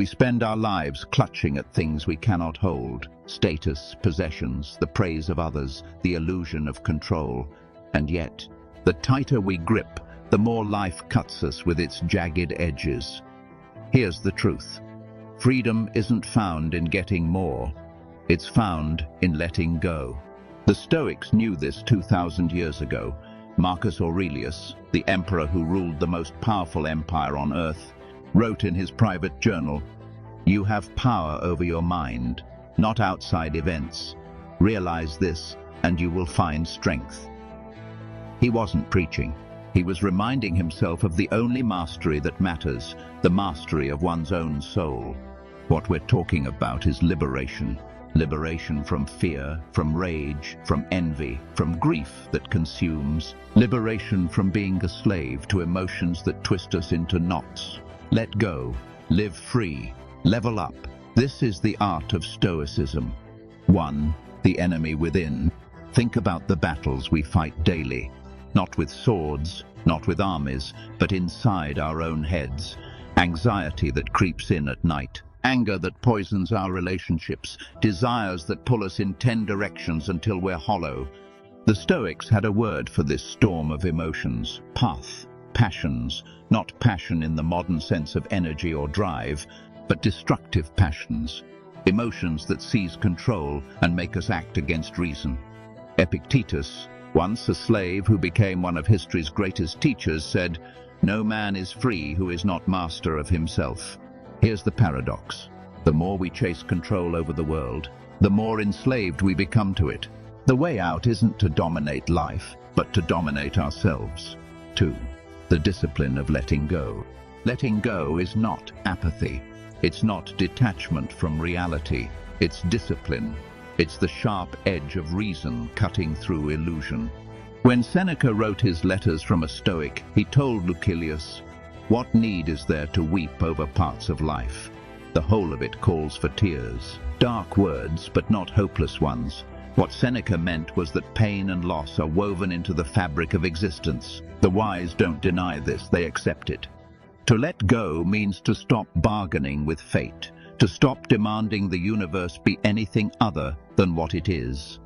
We spend our lives clutching at things we cannot hold: status, possessions, the praise of others, the illusion of control. And yet, the tighter we grip, the more life cuts us with its jagged edges. Here's the truth. Freedom isn't found in getting more. It's found in letting go. The Stoics knew this 2,000 years ago. Marcus Aurelius, the emperor who ruled the most powerful empire on earth, wrote in his private journal, "You have power over your mind, not outside events. Realize this, and you will find strength." He wasn't preaching. He was reminding himself of the only mastery that matters, the mastery of one's own soul. What we're talking about is liberation. Liberation from fear, from rage, from envy, from grief that consumes. Liberation from being a slave to emotions that twist us into knots. Let go, live free, level up. This is the art of Stoicism. 1. The enemy within. Think about the battles we fight daily. Not with swords, not with armies, but inside our own heads. Anxiety that creeps in at night. Anger that poisons our relationships. Desires that pull us in 10 directions until we're hollow. The Stoics had a word for this storm of emotions: path, passions. Not passion in the modern sense of energy or drive, but destructive passions. Emotions that seize control and make us act against reason. Epictetus, once a slave who became one of history's greatest teachers, said, "No man is free who is not master of himself." Here's the paradox. The more we chase control over the world, the more enslaved we become to it. The way out isn't to dominate life, but to dominate ourselves. 2. The discipline of letting go. Letting go is not apathy. It's not detachment from reality. It's discipline. It's the sharp edge of reason cutting through illusion. When Seneca wrote his Letters from a Stoic, he told Lucilius, "What need is there to weep over parts of life? The whole of it calls for tears." Dark words, but not hopeless ones. What Seneca meant was that pain and loss are woven into the fabric of existence. The wise don't deny this, they accept it. To let go means to stop bargaining with fate, to stop demanding the universe be anything other than what it is.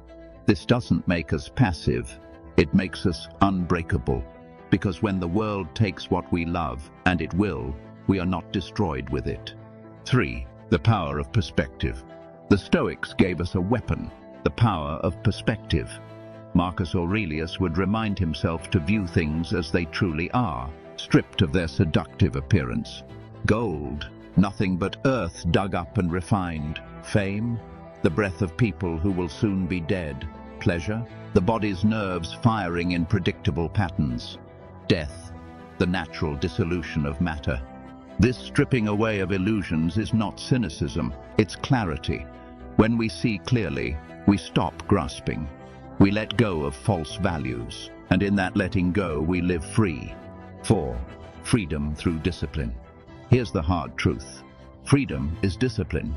This doesn't make us passive, it makes us unbreakable. Because when the world takes what we love, and it will, we are not destroyed with it. 3. The power of perspective. The Stoics gave us a weapon, the power of perspective. Marcus Aurelius would remind himself to view things as they truly are, stripped of their seductive appearance. Gold, nothing but earth dug up and refined. Fame, the breath of people who will soon be dead. Pleasure, the body's nerves firing in predictable patterns. Death, the natural dissolution of matter. This stripping away of illusions is not cynicism, it's clarity. When we see clearly, we stop grasping. We let go of false values, and in that letting go, we live free. 4. Freedom through discipline. Here's the hard truth. Freedom is discipline.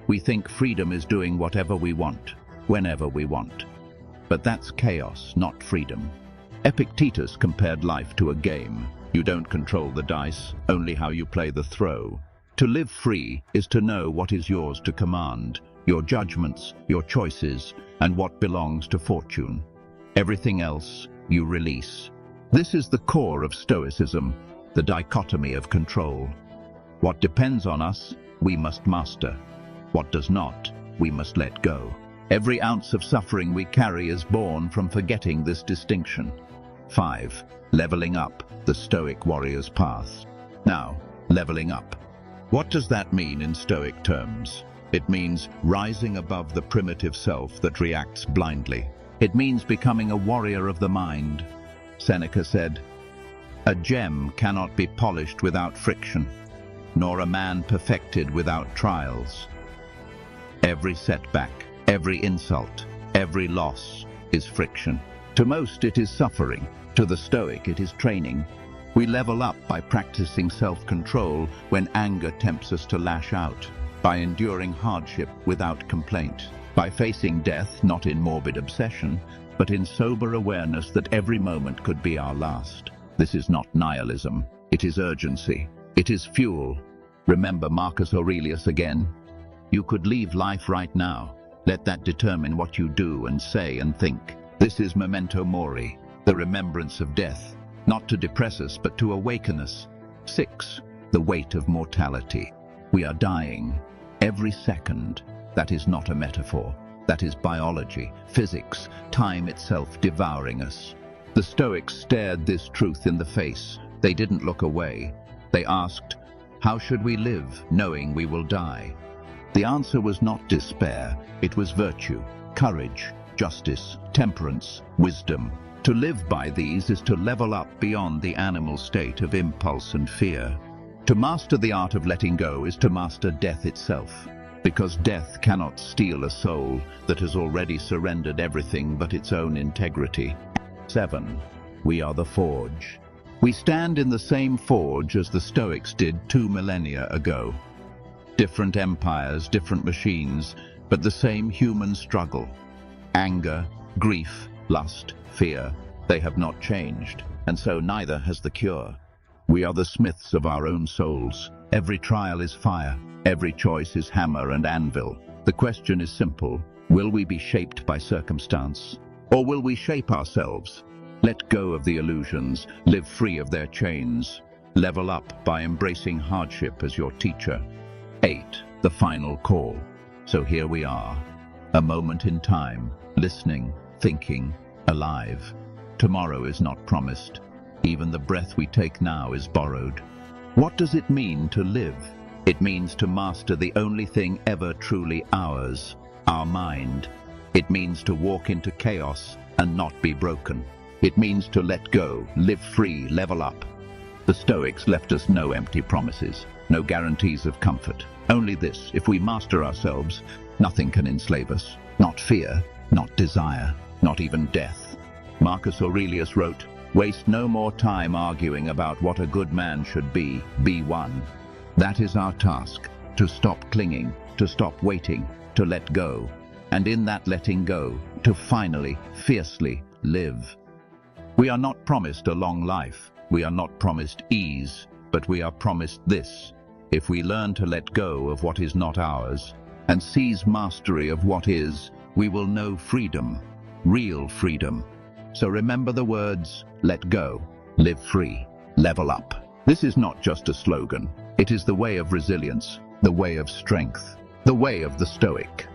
We think freedom is doing whatever we want, whenever we want. But that's chaos, not freedom. Epictetus compared life to a game. You don't control the dice, only how you play the throw. To live free is to know what is yours to command, your judgments, your choices, and what belongs to fortune. Everything else you release. This is the core of Stoicism, the dichotomy of control. What depends on us, we must master. What does not, we must let go. Every ounce of suffering we carry is born from forgetting this distinction. 5. Leveling up, the Stoic warrior's path. Now, leveling up. What does that mean in Stoic terms? It means rising above the primitive self that reacts blindly. It means becoming a warrior of the mind. Seneca said, "A gem cannot be polished without friction, nor a man perfected without trials." Every setback, every insult, every loss is friction. To most it is suffering, to the Stoic it is training. We level up by practicing self-control when anger tempts us to lash out, by enduring hardship without complaint, by facing death not in morbid obsession, but in sober awareness that every moment could be our last. This is not nihilism, it is urgency, it is fuel. Remember Marcus Aurelius again. You could leave life right now. Let that determine what you do and say and think. This is memento mori, the remembrance of death, not to depress us but to awaken us. 6. The weight of mortality. We are dying. Every second. That is not a metaphor. That is biology, physics, time itself devouring us. The Stoics stared this truth in the face. They didn't look away. They asked, how should we live knowing we will die? The answer was not despair. It was virtue, courage, justice, temperance, wisdom. To live by these is to level up beyond the animal state of impulse and fear. To master the art of letting go is to master death itself, because death cannot steal a soul that has already surrendered everything but its own integrity. 7. We are the forge. We stand in the same forge as the Stoics did 2 millennia ago. Different empires, different machines, but the same human struggle. Anger, grief, lust, fear, they have not changed, and so neither has the cure. We are the smiths of our own souls. Every trial is fire, every choice is hammer and anvil. The question is simple: will we be shaped by circumstance, or will we shape ourselves? Let go of the illusions, live free of their chains. Level up by embracing hardship as your teacher. 8. The final call. So here we are, a moment in time, listening, thinking, alive. Tomorrow is not promised. Even the breath we take now is borrowed. What does it mean to live? It means to master the only thing ever truly ours, our mind. It means to walk into chaos and not be broken. It means to let go, live free, level up. The Stoics left us no empty promises, no guarantees of comfort. Only this: if we master ourselves, nothing can enslave us. Not fear, not desire, not even death. Marcus Aurelius wrote, "Waste no more time arguing about what a good man should be one." That is our task, to stop clinging, to stop waiting, to let go. And in that letting go, to finally, fiercely live. We are not promised a long life. We are not promised ease, but we are promised this: if we learn to let go of what is not ours and seize mastery of what is, we will know freedom, real freedom. So remember the words: let go, live free, level up. This is not just a slogan. It is the way of resilience, the way of strength, the way of the Stoic.